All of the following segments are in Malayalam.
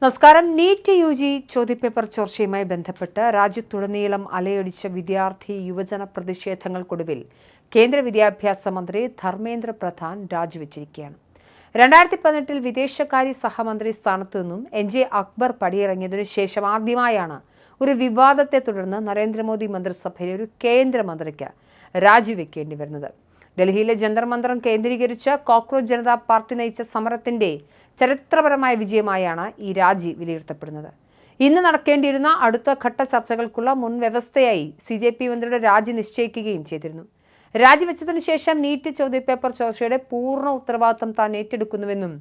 നമസ്കാരം. നീറ്റ് യുജി ചോദ്യപേപ്പർ ചോർച്ചയുമായി ബന്ധപ്പെട്ട് രാജ്യത്തുടനീളം അലയടിച്ച വിദ്യാർത്ഥി യുവജന പ്രതിഷേധങ്ങൾക്കൊടുവിൽ കേന്ദ്ര വിദ്യാഭ്യാസ മന്ത്രി ധർമ്മേന്ദ്ര പ്രധാൻ രാജിവെച്ചിരിക്കുകയാണ്. 2018 വിദേശകാര്യ സഹമന്ത്രി സ്ഥാനത്തു നിന്നും NJ അക്ബർ പടിയിറങ്ങിയതിനു ശേഷം ആദ്യമായാണ് ഒരു വിവാദത്തെ തുടർന്ന് നരേന്ദ്രമോദി മന്ത്രിസഭയിലെ ഒരു കേന്ദ്രമന്ത്രിക്ക് രാജിവെക്കേണ്ടി വരുന്നത്. ഡൽഹിയിലെ ജന്തർ മന്ദർ കേന്ദ്രീകരിച്ച് കോക്രോച്ച് ജനതാ പാർട്ടി നയിച്ച സമരത്തിന്റെ ചരിത്രപരമായ വിജയമായാണ് ഈ രാജി വിലയിരുത്തപ്പെടുന്നത്. ഇന്ന് നടക്കേണ്ടിയിരുന്ന അടുത്ത ഘട്ട ചർച്ചകൾക്കുള്ള മുൻവ്യവസ്ഥയായി CJP മന്ത്രിയുടെ രാജി നിശ്ചയിക്കുകയും ചെയ്തിരുന്നു. രാജിവെച്ചതിനു ശേഷം നീറ്റ് ചോദ്യപേപ്പർ ചോർച്ചയുടെ പൂർണ്ണ ഉത്തരവാദിത്തം താൻ ഏറ്റെടുക്കുന്നുവെന്നും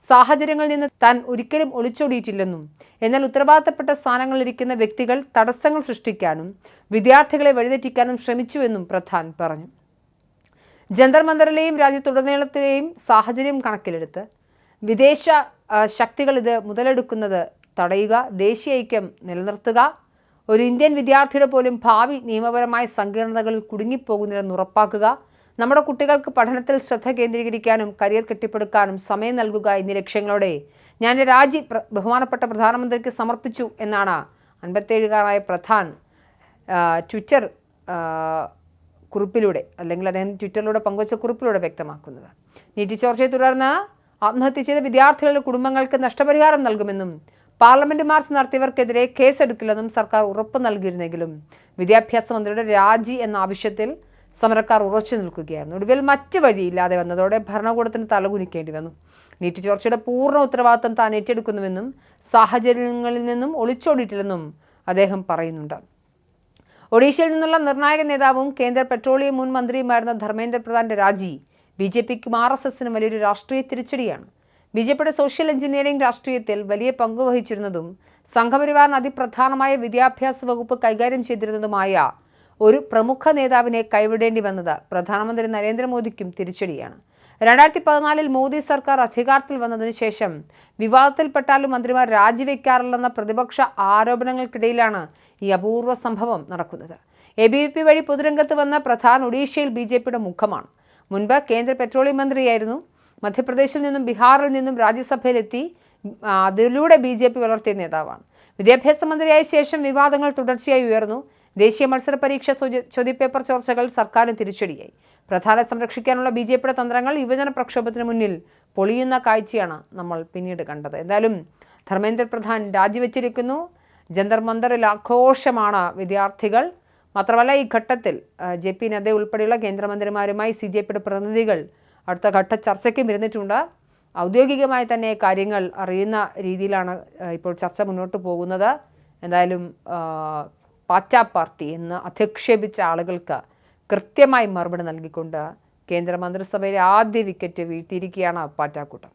സാഹചര്യങ്ങളിൽ നിന്ന് താൻ ഒരിക്കലും ഒളിച്ചോടിയിട്ടില്ലെന്നും എന്നാൽ ഉത്തരവാദിത്തപ്പെട്ട സ്ഥാനങ്ങളിലിരിക്കുന്ന വ്യക്തികൾ തടസ്സങ്ങൾ സൃഷ്ടിക്കാനും വിദ്യാർത്ഥികളെ വഴിതെറ്റിക്കാനും ശ്രമിച്ചുവെന്നും പ്രധാൻ പറഞ്ഞു. ജന്തർ മന്ദറിലെയും രാജ്യത്തുടനീളത്തിലെയും സാഹചര്യം കണക്കിലെടുത്ത് വിദേശ ശക്തികൾ ഇത് മുതലെടുക്കുന്നത് തടയുക, ദേശീയ ഐക്യം നിലനിർത്തുക, ഒരു ഇന്ത്യൻ വിദ്യാർത്ഥിയുടെ പോലും ഭാവി നിയമപരമായ സങ്കീർണതകളിൽ കുടുങ്ങിപ്പോകുന്നില്ലെന്ന് ഉറപ്പാക്കുക, നമ്മുടെ കുട്ടികൾക്ക് പഠനത്തിൽ ശ്രദ്ധ കേന്ദ്രീകരിക്കാനും കരിയർ കെട്ടിപ്പടുക്കാനും സമയം നൽകുക എന്നീ ലക്ഷ്യങ്ങളോടെ ഞാൻ രാജി ബഹുമാനപ്പെട്ട പ്രധാനമന്ത്രിക്ക് സമർപ്പിച്ചു എന്നാണ് 57-കാരനായ പ്രധാൻ ട്വിറ്റർ കുറിപ്പിലൂടെ അല്ലെങ്കിൽ അദ്ദേഹം ട്വിറ്ററിലൂടെ പങ്കുവച്ച കുറിപ്പിലൂടെ വ്യക്തമാക്കുന്നത്. നീറ്റ് ചോർച്ചയെ തുടർന്ന് ആത്മഹത്യ ചെയ്ത വിദ്യാർത്ഥികളുടെ കുടുംബങ്ങൾക്ക് നഷ്ടപരിഹാരം നൽകുമെന്നും പാർലമെന്റ് മാർച്ച് നടത്തിയവർക്കെതിരെ കേസെടുക്കില്ലെന്നും സർക്കാർ ഉറപ്പ് നൽകിയിരുന്നെങ്കിലും വിദ്യാഭ്യാസ മന്ത്രിയുടെ രാജി എന്ന ആവശ്യത്തിൽ സമരക്കാർ ഉറച്ചു നിൽക്കുകയായിരുന്നു. ഒടുവിൽ മറ്റ് വഴിയില്ലാതെ വന്നതോടെ ഭരണകൂടത്തിന് തലകുനിക്കേണ്ടി വന്നു. നീറ്റ് ചോർച്ചയുടെ പൂർണ്ണ ഉത്തരവാദിത്തം താൻ ഏറ്റെടുക്കുന്നുവെന്നും സാഹചര്യങ്ങളിൽ നിന്നും ഒളിച്ചോടിയിട്ടില്ലെന്നും അദ്ദേഹം പറയുന്നുണ്ട്. ഒഡീഷയിൽ നിന്നുള്ള നിർണായക നേതാവും കേന്ദ്ര പെട്രോളിയം മുൻ മന്ത്രിയുമായിരുന്ന ധർമ്മേന്ദ്ര പ്രധാന്റെ രാജി BJPക്കും RSSനും വലിയൊരു രാഷ്ട്രീയ തിരിച്ചടിയാണ്. BJPയുടെ സോഷ്യൽ എഞ്ചിനീയറിംഗ് രാഷ്ട്രീയത്തിൽ വലിയ പങ്കുവഹിച്ചിരുന്നതും സംഘപരിവാറിന് അതിപ്രധാനമായ വിദ്യാഭ്യാസ വകുപ്പ് കൈകാര്യം ചെയ്തിരുന്നതുമായ ഒരു പ്രമുഖ നേതാവിനെ കൈവിടേണ്ടി വന്നത് പ്രധാനമന്ത്രി നരേന്ദ്രമോദിക്കും തിരിച്ചടിയാണ്. 2014 മോദി സർക്കാർ അധികാരത്തിൽ വന്നതിന് ശേഷം വിവാദത്തിൽപ്പെട്ടാലും മന്ത്രിമാർ രാജിവെക്കാറില്ലെന്ന പ്രതിപക്ഷ ആരോപണങ്ങൾക്കിടയിലാണ് ഈ അപൂർവ സംഭവം നടക്കുന്നത്. ABVP വഴി പൊതുരംഗത്ത് വന്ന പ്രധാൻ ഒഡീഷയിൽ BJPയുടെ മുഖമാണ്. മുൻപ് കേന്ദ്ര പെട്രോളിയം മന്ത്രിയായിരുന്നു. മധ്യപ്രദേശിൽ നിന്നും ബീഹാറിൽ നിന്നും രാജ്യസഭയിലെത്തി അതിലൂടെ BJP വളർത്തിയ നേതാവാണ്. വിദ്യാഭ്യാസ മന്ത്രിയായ ശേഷം വിവാദങ്ങൾ തുടർച്ചയായി ഉയർന്നു. ദേശീയ മത്സര പരീക്ഷ ചോദ്യപേപ്പർ ചോർച്ചകൾ സർക്കാരിന് തിരിച്ചടിയായി. പ്രധാനെ സംരക്ഷിക്കാനുള്ള BJPയുടെ തന്ത്രങ്ങൾ യുവജന പ്രക്ഷോഭത്തിന് മുന്നിൽ പൊളിയുന്ന കാഴ്ചയാണ് നമ്മൾ പിന്നീട് കണ്ടത്. എന്തായാലും ധർമ്മേന്ദ്ര പ്രധാൻ രാജിവെച്ചിരിക്കുന്നു. ജന്തർ മന്ദറിൽ ആഘോഷമാണ് വിദ്യാർത്ഥികൾ. മാത്രമല്ല, ഈ ഘട്ടത്തിൽ JP നദ്ദ ഉൾപ്പെടെയുള്ള കേന്ദ്രമന്ത്രിമാരുമായി CJPയുടെ പ്രതിനിധികൾ അടുത്ത ഘട്ട ചർച്ചയ്ക്കും ഇരുന്നിട്ടുണ്ട്. ഔദ്യോഗികമായി തന്നെ കാര്യങ്ങൾ അറിയുന്ന രീതിയിലാണ് ഇപ്പോൾ ചർച്ച മുന്നോട്ട് പോകുന്നത്. എന്തായാലും പാറ്റ പാർട്ടി എന്ന് അധിക്ഷേപിച്ച ആളുകൾക്ക് കൃത്യമായി മറുപടി നൽകിക്കൊണ്ട് കേന്ദ്ര മന്ത്രിസഭയിലെ ആദ്യ വിക്കറ്റ് വീഴ്ത്തിയിരിക്കുകയാണ് പാറ്റാക്കൂട്ടം.